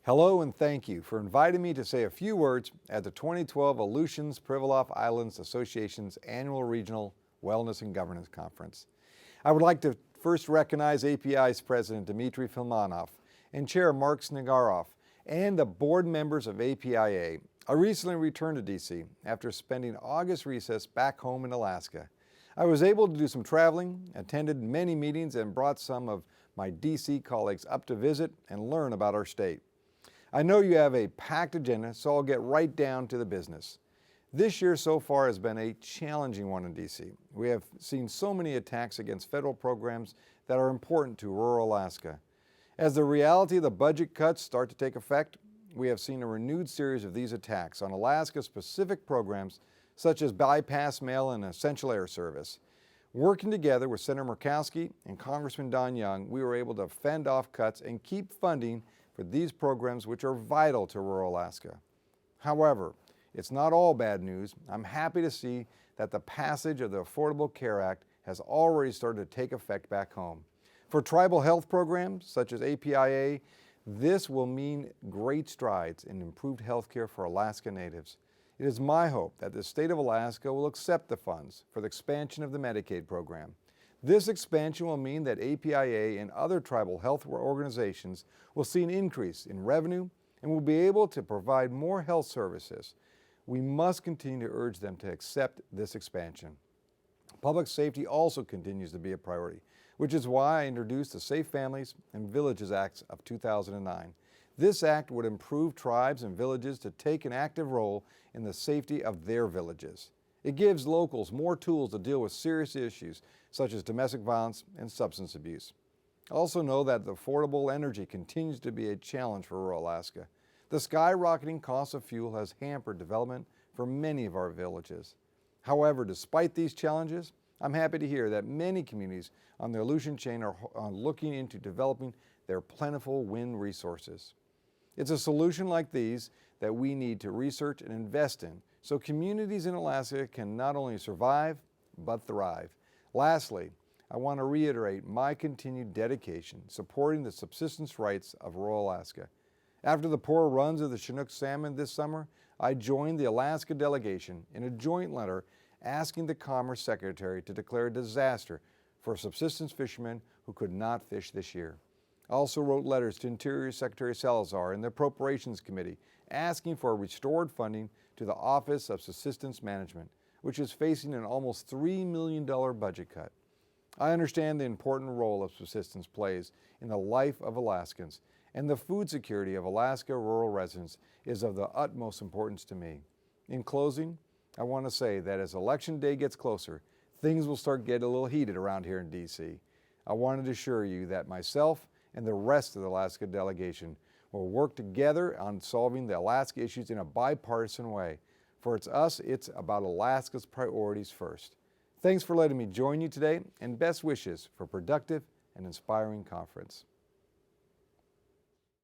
Hello and thank you for inviting me to say a few words at the 2012 Aleutian Pribilof Islands Association's annual Regional Wellness and Governance Conference. I would like to first recognize APIAI's President Dmitry Filmonov and Chair Mark Snegarov and the board members of APIAI. I recently returned to DC after spending August recess back home in Alaska. I was able to do some traveling, attended many meetings, and brought some of my DC colleagues up to visit and learn about our state. I know you have a packed agenda, so I'll get right down to the business. This year so far has been a challenging one in DC. We have seen so many attacks against federal programs that are important to rural Alaska. As the reality of the budget cuts start to take effect, we have seen a renewed series of these attacks on Alaska-specific programs such as bypass mail and essential air service. Working together with Senator Murkowski and Congressman Don Young, we were able to fend off cuts and keep funding for these programs which are vital to rural Alaska. However, it's not all bad news. I'm happy to see that the passage of the Affordable Care Act has already started to take effect back home. For tribal health programs such as APIAI, this will mean great strides in improved health care for Alaska Natives. It is my hope that the state of Alaska will accept the funds for the expansion of the Medicaid program. This expansion will mean that APIAI and other tribal health organizations will see an increase in revenue and will be able to provide more health services. We must continue to urge them to accept this expansion. Public safety also continues to be a priority, which is why I introduced the Safe Families and Villages Act of 2009. This act would improve tribes and villages to take an active role in the safety of their villages. It gives locals more tools to deal with serious issues such as domestic violence and substance abuse. Also know that affordable energy continues to be a challenge for rural Alaska. The skyrocketing cost of fuel has hampered development for many of our villages. However, despite these challenges, I'm happy to hear that many communities on the Aleutian chain are looking into developing their plentiful wind resources. It's a solution like these that we need to research and invest in so communities in Alaska can not only survive, but thrive. Lastly, I want to reiterate my continued dedication supporting the subsistence rights of rural Alaska. After the poor runs of the Chinook salmon this summer, I joined the Alaska delegation in a joint letter asking the Commerce Secretary to declare a disaster for subsistence fishermen who could not fish this year. I also wrote letters to Interior Secretary Salazar and the Appropriations Committee asking for restored funding to the Office of Subsistence Management, which is facing an almost $3 million budget cut. I understand the important role of subsistence plays in the life of Alaskans, and the food security of Alaska rural residents is of the utmost importance to me. In closing, I want to say that as Election Day gets closer, things will start getting a little heated around here in DC. I wanted to assure you that myself and the rest of the Alaska delegation will work together on solving the Alaska issues in a bipartisan way. For it's about Alaska's priorities first. Thanks for letting me join you today, and best wishes for a productive and inspiring conference.